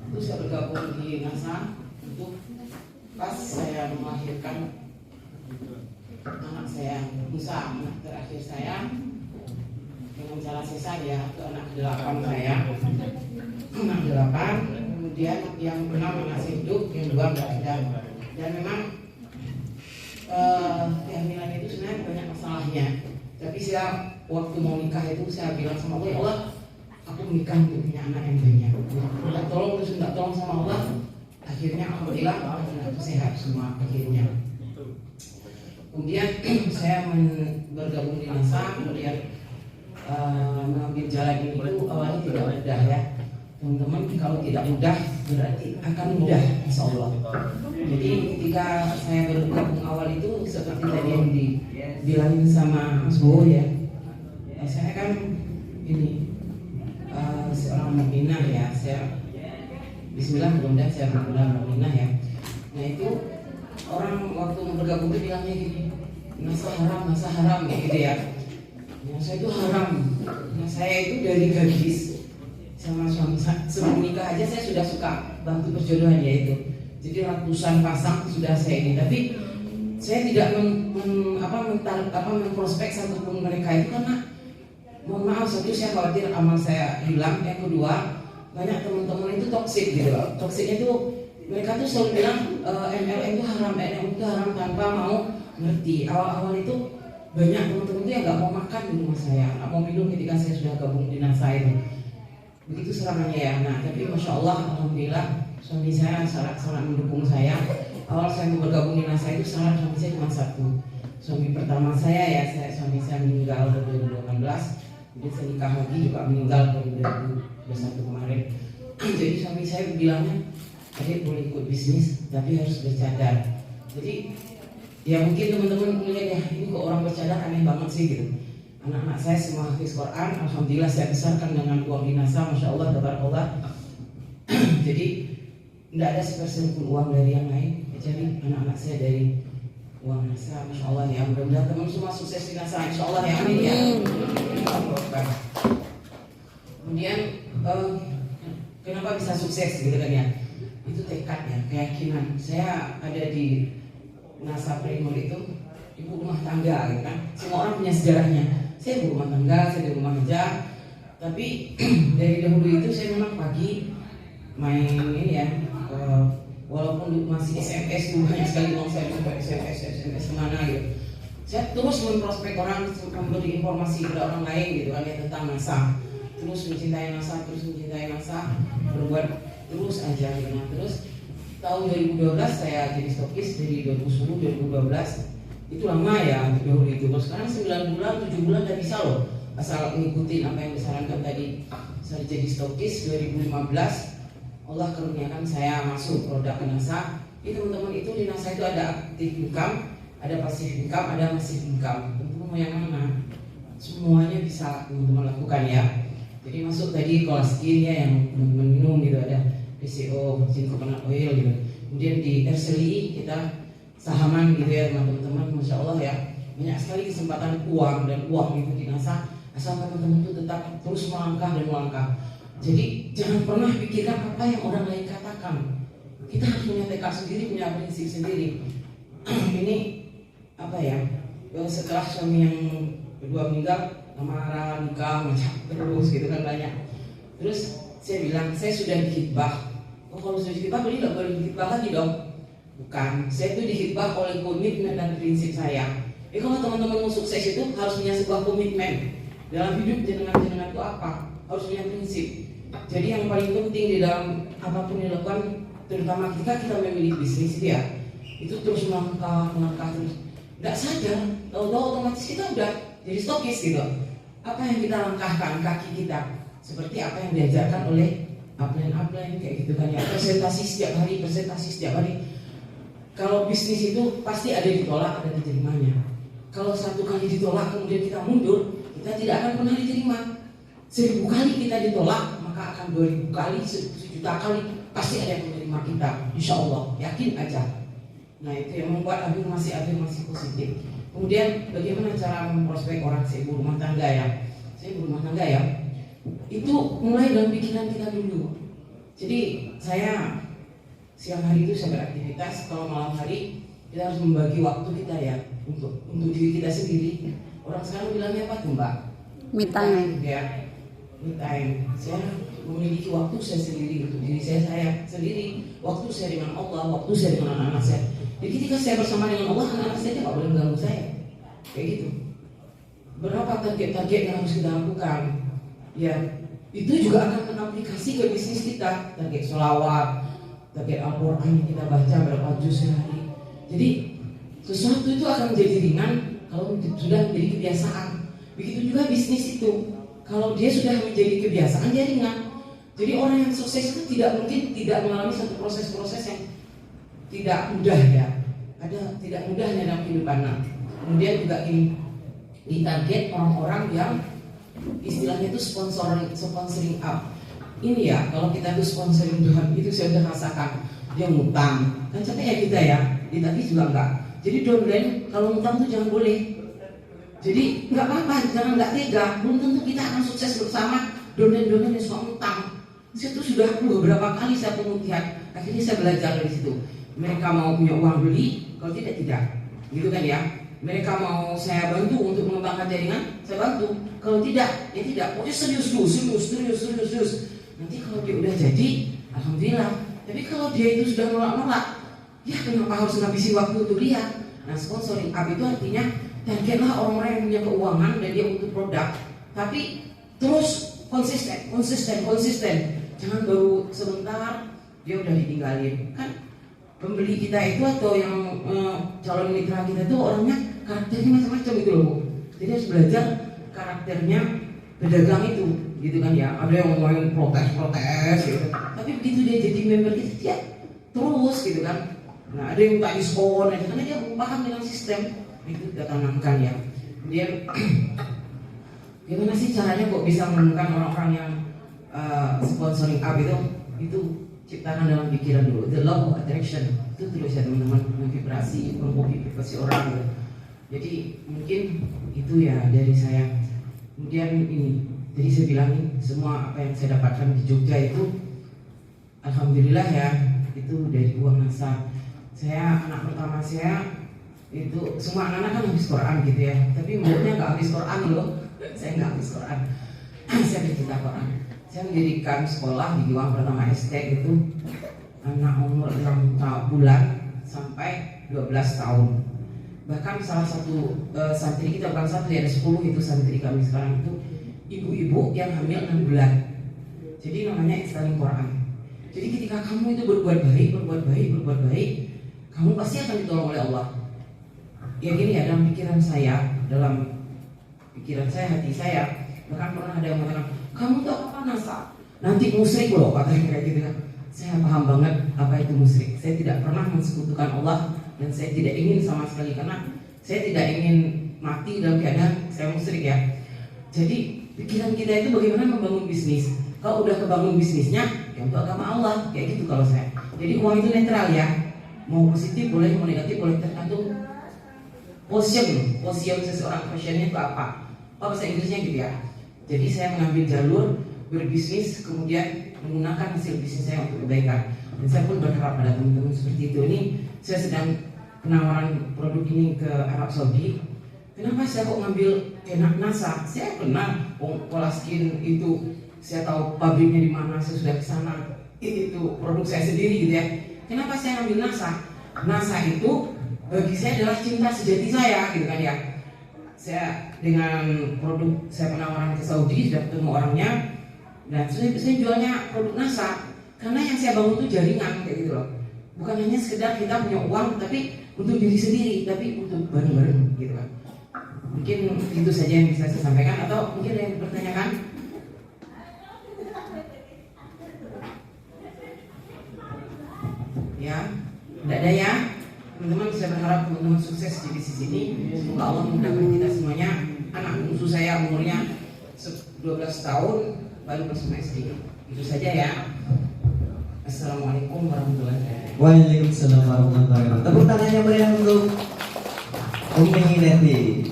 Itu saya bergabung di NASA untuk pas saya melahirkan anak saya Musa, anak terakhir saya, dengan cara cesarean itu anak 8 saya, anak 8. Kemudian yang 6 masih hidup, yang 2 nggak ada. Dan memang kehamilan itu sebenarnya banyak masalahnya. Tapi saya waktu mau nikah itu saya bilang sama Allah, ya Allah, aku menikah untuk punya anak yang banyak. Minta tolong terus minta tolong sama Allah. Akhirnya alhamdulillah anak sehat semua akhirnya. Kemudian saya bergabung di NASA, kemudian mengambil jalan ini itu awalnya tidak mudah ya. Teman-teman, kalau tidak mudah berarti akan mudah insya Allah. Jadi ketika saya bergabung awal itu seperti tadi yang dibilangin sama Mas Bowo ya, saya kan ini seorang mukminah ya, saya Bismillah mudah-mudahan saya benar-benar mukminah ya. Nah itu orang waktu bergabung itu bilangnya gini, nasa haram gitu ya. Nasa itu haram. Nah saya itu dari gadis sama suami sebelum nikah aja saya sudah suka bantu perjodohan ya itu. Jadi ratusan pasang sudah saya ini, tapi saya tidak memprospek satupun mereka itu karena mohon maaf, satu saya khawatir amal saya hilang, yang kedua banyak teman-teman itu toksik gitu loh. Toksiknya itu mereka tuh selalu bilang MLM itu haram, MLM itu haram tanpa mau ngerti. Awal-awal itu banyak teman-teman itu yang nggak mau makan di rumah saya, nggak mau minum ketika saya sudah gabung di NASA itu. Begitu serangannya ya. Nah tapi masya Allah, alhamdulillah suami saya sangat mendukung saya. Awal saya mau bergabung di NASA itu syarat suami saya cuma satu. Suami pertama saya ya, suami saya meninggal 2018. Jadi saya nikah lagi juga meninggal 2021 kemarin. Jadi suami saya bilangnya, adik boleh ikut bisnis tapi harus bercadar. Jadi ya mungkin teman-teman melihat ya, ini kok orang bercadar aneh banget sih gitu. Anak-anak saya semua hafiz Quran, alhamdulillah saya besarkan dengan uang di NASA, masya Allah, tabarakallah. Jadi tidak ada sepersen pun uang dari yang lain, kecuali anak-anak saya dari uang NASA, masya Allah ya. Mudah-mudahan teman semua sukses di NASA, insya Allah ya, amin ya. Kemudian kenapa bisa sukses gitu kan ya? Itu tekad ya, keyakinan. Saya ada di NASA Primur itu ibu rumah tangga gitu kan. Semua orang punya sejarahnya. Saya ibu rumah tangga, saya di rumah aja. Tapi dari dahulu itu saya memang pagi main ini ya. Walaupun masih SMS dulu banyak sekali uang saya sampai SMS kemana gitu. Saya terus memprospek orang, memberi informasi kepada orang lain gitu kan ya tentang NASA. Terus mencintai NASA, berbuat terus aja gitu. Nah, terus tahun 2012 saya jadi stokis dari 2010 2012. Itu lama ya dahulu itu. Terus sekarang 9 bulan, 7 bulan udah bisa loh. Asal ngikutin apa yang disarankan tadi. Saya jadi stokis 2015. Allah karuniakan saya masuk produk ke NASA. Jadi teman-teman itu di NASA itu ada aktif income, ada pasif income, ada massive income. Teman-teman mau yang mana? Semuanya bisa teman-teman lakukan ya. Jadi masuk tadi kelas skin ya yang teman-teman minum gitu, ada PCO, virgin coconut oil gitu. Kemudian di RCLI kita sahaman gitu ya teman-teman, masya Allah ya. Banyak sekali kesempatan uang dan uang itu di NASA, asal teman-teman itu tetap terus melangkah dan melangkah. Jadi jangan pernah pikirkan apa yang orang lain katakan. Kita harus punya tekad sendiri, punya prinsip sendiri. Ini apa ya? Setelah suami yang kedua meninggal, marah, nikah, macam terus gitu kan banyak. Terus saya bilang, saya sudah dihitbah. Oh kalau sudah dihitbah berarti nggak boleh dihitbah lagi dong? Bukan, saya itu dihitbah oleh komitmen dan prinsip saya. Kalau teman-teman mau sukses itu harus punya sebuah komitmen. Dalam hidup jenengan itu apa? Harus punya prinsip. Jadi yang paling penting di dalam apapun yang dilakukan, terutama kita memilih bisnis itu ya, itu terus melangkah terus. Tidak saja, tahu-tahu otomatis kita udah jadi stokis gitu. Apa yang kita langkahkan kaki kita, seperti apa yang diajarkan oleh upline kayak gitu kan ya. Presentasi setiap hari. Kalau bisnis itu pasti ada ditolak, ada diterimanya. Kalau satu kali ditolak kemudian kita mundur, kita tidak akan pernah diterima. 1000 kali kita ditolak, maka akan 2000 kali, 1 juta kali pasti ada yang menerima kita. Insya Allah, yakin aja. Nah itu yang membuat afirmasi positif. Kemudian bagaimana cara memprospek orang ibu rumah tangga ya? Saya ibu rumah tangga ya. Itu mulai dalam pikiran kita dulu. Jadi saya siang hari itu saya beraktivitas, kalau malam hari kita harus membagi waktu kita ya untuk diri kita sendiri. Orang sekarang bilangnya apa tuh Mbak? Me time. Ya, me time. Saya memiliki waktu saya sendiri untuk diri saya sendiri. Waktu saya dengan Allah, waktu saya dengan anak-anak saya. Jadi ketika saya bersama dengan Allah, anak-anak saya tidak boleh mengganggu saya. Kayak gitu. Berapa target-target yang harus kita lakukan? Ya, itu juga akan mengaplikasi ke bisnis kita. Target sholawat, target Al-Quran yang kita baca berapa juz sehari. Jadi sesuatu itu akan menjadi ringan kalau sudah menjadi kebiasaan. Begitu juga bisnis itu. Kalau dia sudah menjadi kebiasaan, dia ringan. Jadi orang yang sukses itu tidak mungkin tidak mengalami satu proses-proses yang tidak mudah ya. Ada tidak mudahnya dalam kehidupan. Nah, kemudian juga ini ditarget orang-orang yang istilahnya itu sponsoring up. Ini ya, kalau kita tuh sponsoring Tuhan itu saya udah rasakan dia ngutang. Kan capek ya kita ya, tapi juga enggak. Jadi downline kalau ngutang tuh jangan boleh. Jadi nggak apa-apa, jangan nggak tega. Belum tentu kita akan sukses bersama downline yang suka ngutang. Saya tuh sudah beberapa kali saya pemutihan. Akhirnya saya belajar dari situ. Mereka mau punya uang beli, kalau tidak, gitu kan ya. Mereka mau saya bantu untuk mengembangkan jaringan, saya bantu. Kalau tidak, ya tidak. Pokoknya serius. Nanti kalau dia udah jadi, alhamdulillah. Tapi kalau dia itu sudah nolak, ya kenapa harus ngabisin waktu untuk lihat? Nah, sponsoring up itu artinya targetlah orang-orang yang punya keuangan dan dia untuk produk. Tapi terus konsisten. Jangan baru sebentar dia udah ditinggalin. Kan pembeli kita itu atau yang calon mitra kita itu orangnya karakternya macam-macam gitu loh Bu. Jadi harus belajar karakternya pedagang itu, gitu kan ya. Ada yang ngomongin protes gitu. Tapi begitu dia jadi member kita, dia terus gitu kan. Nah, ada yang tak diskon aja karena dia paham dengan sistem. Itu kita tanamkan ya. Kemudian gimana sih caranya kok bisa menemukan orang-orang yang sponsoring up itu ciptakan dalam pikiran dulu. The law of attraction itu tulis ya teman-teman, vibrasi, vibrasi orang gitu. Jadi mungkin itu ya dari saya. Kemudian ini, jadi saya bilangin semua apa yang saya dapatkan di Jogja itu, alhamdulillah ya, itu dari uang NASA. Saya anak pertama saya itu semua anak-anak kan habis Quran gitu ya, tapi mulutnya nggak habis Quran loh. Saya nggak habis Quran. Saya pencinta Quran. Saya mendirikan sekolah di uang pertama SD itu anak umur 6 bulan sampai 12 tahun. Bahkan salah satu santri kita, bukan santri, ada 10 itu santri kami sekarang itu ibu-ibu yang hamil 6 bulan. Jadi namanya Installing Quran. Jadi ketika kamu itu berbuat baik, kamu pasti akan ditolong oleh Allah. Ya gini ya, dalam pikiran saya, hati saya, bahkan pernah ada yang mengatakan, kamu tuh apa NASA? Nanti musyrik loh, katanya kayak gitu kan. Saya paham banget apa itu musyrik. Saya tidak pernah mensekutukan Allah dan saya tidak ingin sama sekali, karena saya tidak ingin mati dalam keadaan saya musyrik ya. Jadi pikiran kita itu bagaimana membangun bisnis. Kalau udah kebangun bisnisnya, ya untuk agama Allah, kayak gitu kalau saya. Jadi uang itu netral ya. Mau positif boleh, mau negatif boleh, tergantung position seseorang. Positionnya itu apa? Bahasa Inggrisnya gitu ya. Jadi saya mengambil jalur berbisnis, kemudian menggunakan hasil bisnis saya untuk kebaikan. Dan saya pun berharap pada teman-teman seperti itu. Ini saya sedang penawaran produk ini ke Arab Saudi. Kenapa saya kok ngambil enak NASA? Saya kenal Polaskin itu, saya tahu pabriknya di mana, saya sudah ke sana. Itu produk saya sendiri gitu ya. Kenapa saya ngambil NASA? NASA itu bagi saya adalah cinta sejati saya, gitu kan ya. Saya dengan produk saya penawaran ke Saudi, sudah ketemu orangnya, dan saya jualnya produk NASA. Karena yang saya bangun itu jaringan kayak gitu loh. Bukan hanya sekedar kita punya uang, tapi untuk diri sendiri, tapi untuk bareng-bareng gitu kan. Mungkin itu saja yang bisa saya sampaikan, atau mungkin ada yang dipertanyakan? Ya, tidak ada ya. Teman-teman, saya berharap teman-teman sukses di bisnis ini. Semoga Allah memudahkan kita semuanya. Anak bungsu saya umurnya 12 tahun, baru bersama SD. Itu saja ya. Assalamualaikum warahmatullahi wabarakatuh. Waalaikumsalam warahmatullahi wabarakatuh. Tepuk tangannya meriah untuk Umi Neti.